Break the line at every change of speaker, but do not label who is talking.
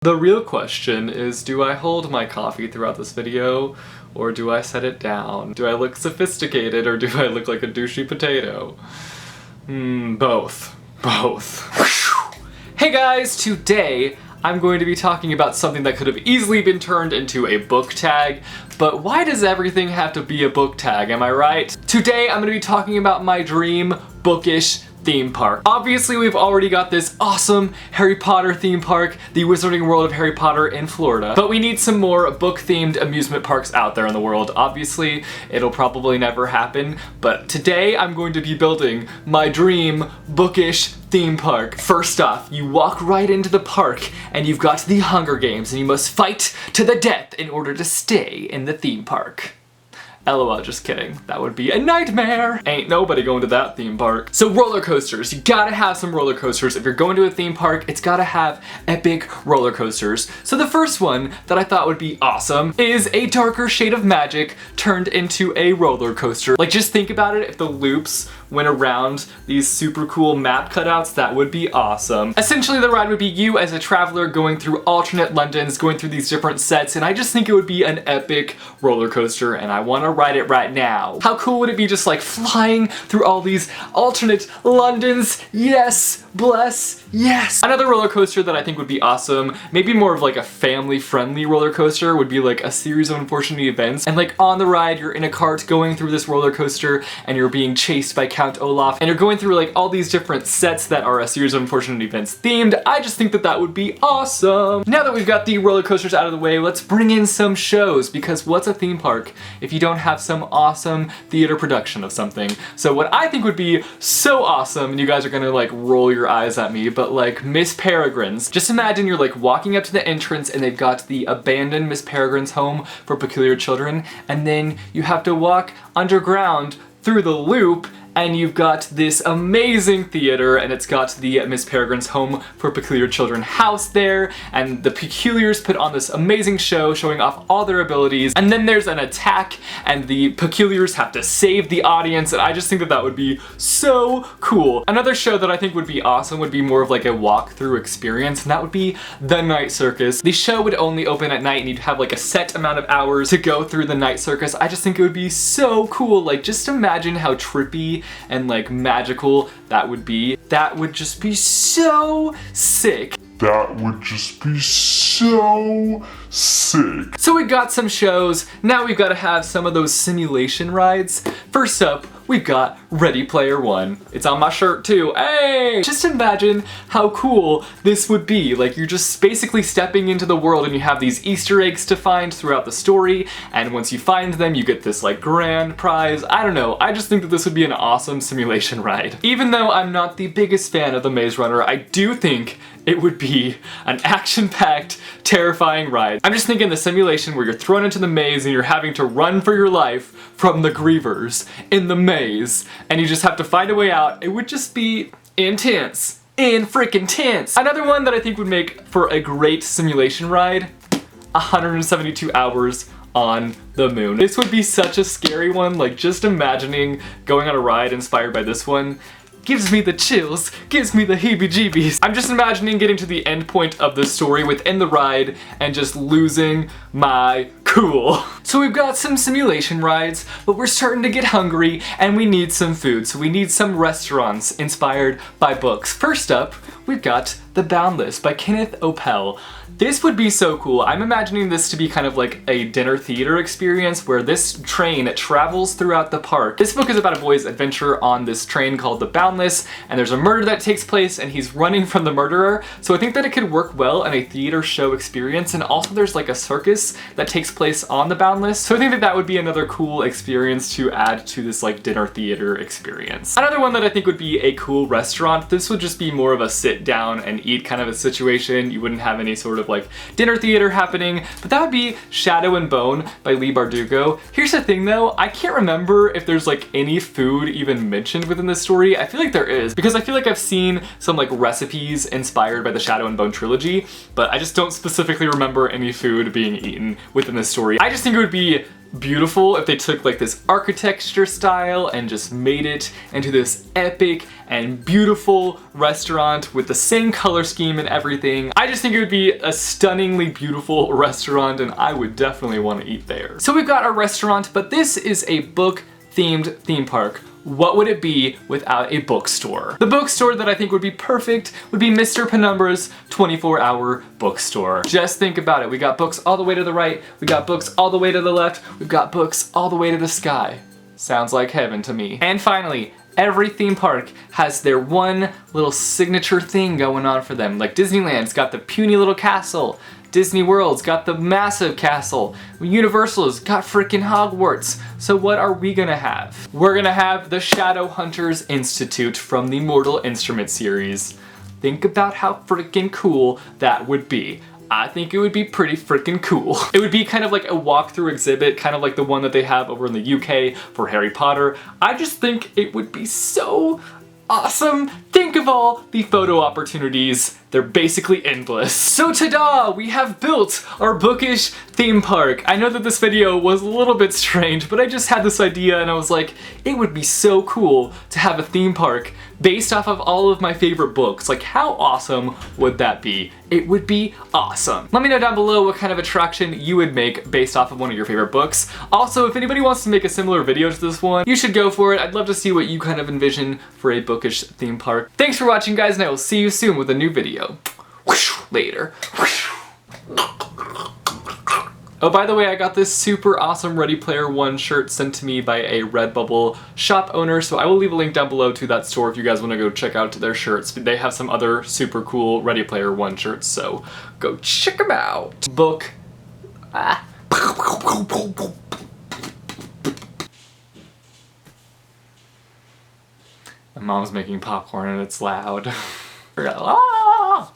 The real question is, do I hold my coffee throughout this video, or do I set it down? Do I look sophisticated, or do I look like a douchey potato? Both. Hey guys, today I'm going to be talking about something that could have easily been turned into a book tag, but why does everything have to be a book tag, am I right? Today I'm going to be talking about my dream bookish theme park. Obviously, we've already got this awesome Harry Potter theme park, the Wizarding World of Harry Potter in Florida, but we need some more book-themed amusement parks out there in the world. Obviously, it'll probably never happen, but today I'm going to be building my dream bookish theme park. First off, you walk right into the park and you've got the Hunger Games and you must fight to the death in order to stay in the theme park. LOL, just kidding. That would be a nightmare. Ain't nobody going to that theme park. So roller coasters, you gotta have some roller coasters. If you're going to a theme park, it's gotta have epic roller coasters. So the first one that I thought would be awesome is a darker shade of magic turned into a roller coaster. Like, just think about it, if the loops went around these super cool map cutouts, that would be awesome. Essentially, the ride would be you as a traveler going through alternate Londons, going through these different sets, and I just think it would be an epic roller coaster, and I want to ride it right now. How cool would it be just like flying through all these alternate Londons? Yes, bless, yes. Another roller coaster that I think would be awesome, maybe more of like a family-friendly roller coaster, would be like a series of unfortunate events, and like on the ride, you're in a cart going through this roller coaster, and you're being chased by Count Olaf, and you're going through like all these different sets that are a series of unfortunate events themed. I just think that that would be awesome. Now that we've got the roller coasters out of the way, let's bring in some shows, because what's a theme park if you don't have some awesome theater production of something? So what I think would be so awesome, and you guys are gonna like roll your eyes at me, but like Miss Peregrine's. Just imagine you're like walking up to the entrance and they've got the abandoned Miss Peregrine's home for peculiar children, and then you have to walk underground through the loop, and you've got this amazing theater, and it's got the Miss Peregrine's Home for Peculiar Children house there, and the Peculiars put on this amazing show showing off all their abilities, and then there's an attack, and the Peculiars have to save the audience, and I just think that that would be so cool. Another show that I think would be awesome would be more of like a walk-through experience, and that would be the Night Circus. The show would only open at night, and you'd have like a set amount of hours to go through the Night Circus. I just think it would be so cool. Like, just imagine how trippy and like magical that would be. That would just be so sick.
That would just be so sick.
So we got some shows, now we've got to have some of those simulation rides. First up, we've got Ready Player One. It's on my shirt too, hey! Just imagine how cool this would be. Like, you're just basically stepping into the world and you have these Easter eggs to find throughout the story, and once you find them, you get this like grand prize. I don't know, I just think that this would be an awesome simulation ride. Even though I'm not the biggest fan of the Maze Runner, I do think it would be an action-packed, terrifying ride. I'm just thinking the simulation where you're thrown into the maze and you're having to run for your life from the grievers in the maze, and you just have to find a way out. It would just be intense. Freaking tense. Another one that I think would make for a great simulation ride, 172 Hours on the Moon. This would be such a scary one, like just imagining going on a ride inspired by this one gives me the chills, gives me the heebie-jeebies. I'm just imagining getting to the end point of the story within the ride and just losing my cool. So we've got some simulation rides, but we're starting to get hungry and we need some food. So we need some restaurants inspired by books. First up, we've got The Boundless by Kenneth Oppel. This would be so cool. I'm imagining this to be kind of like a dinner theater experience where this train travels throughout the park. This book is about a boy's adventure on this train called the Boundless, and there's a murder that takes place and he's running from the murderer. So I think that it could work well in a theater show experience, and also there's like a circus that takes place on the Boundless. So I think that that would be another cool experience to add to this like dinner theater experience. Another one that I think would be a cool restaurant, this would just be more of a sit down and eat kind of a situation. You wouldn't have any sort of like dinner theater happening, but that would be Shadow and Bone by Leigh Bardugo. Here's the thing though, I can't remember if there's like any food even mentioned within this story. I feel like there is, because I feel like I've seen some like recipes inspired by the Shadow and Bone trilogy, but I just don't specifically remember any food being eaten within this story. I just think it would be beautiful if they took like this architecture style and just made it into this epic and beautiful restaurant with the same color scheme and everything. I just think it would be a stunningly beautiful restaurant and I would definitely want to eat there. So we've got our restaurant, but this is a book-themed theme park. What would it be without a bookstore? The bookstore that I think would be perfect would be Mr. Penumbra's 24-hour bookstore. Just think about it. We got books all the way to the right, we got books all the way to the left, we've got books all the way to the sky. Sounds like heaven to me. And finally, every theme park has their one little signature thing going on for them. Like Disneyland's got the puny little castle, Disney World's got the massive castle, Universal's got frickin' Hogwarts. So what are we gonna have? We're gonna have the Shadowhunters Institute from the Mortal Instrument series. Think about how frickin' cool that would be. I think it would be pretty frickin' cool. It would be kind of like a walkthrough exhibit, kind of like the one that they have over in the UK for Harry Potter. I just think it would be so awesome. Think of all the photo opportunities. They're basically endless. So ta-da! We have built our bookish theme park. I know that this video was a little bit strange, but I just had this idea and I was like, it would be so cool to have a theme park based off of all of my favorite books. Like, how awesome would that be? It would be awesome. Let me know down below what kind of attraction you would make based off of one of your favorite books. Also, if anybody wants to make a similar video to this one, you should go for it. I'd love to see what you kind of envision for a bookish theme park. Thanks for watching, guys, and I will see you soon with a new video. Later. Oh, by the way, I got this super awesome Ready Player One shirt sent to me by a Redbubble shop owner, so I will leave a link down below to that store if you guys want to go check out their shirts. They have some other super cool Ready Player One shirts, so go check them out. Book. Ah. My mom's making popcorn and it's loud. Ah!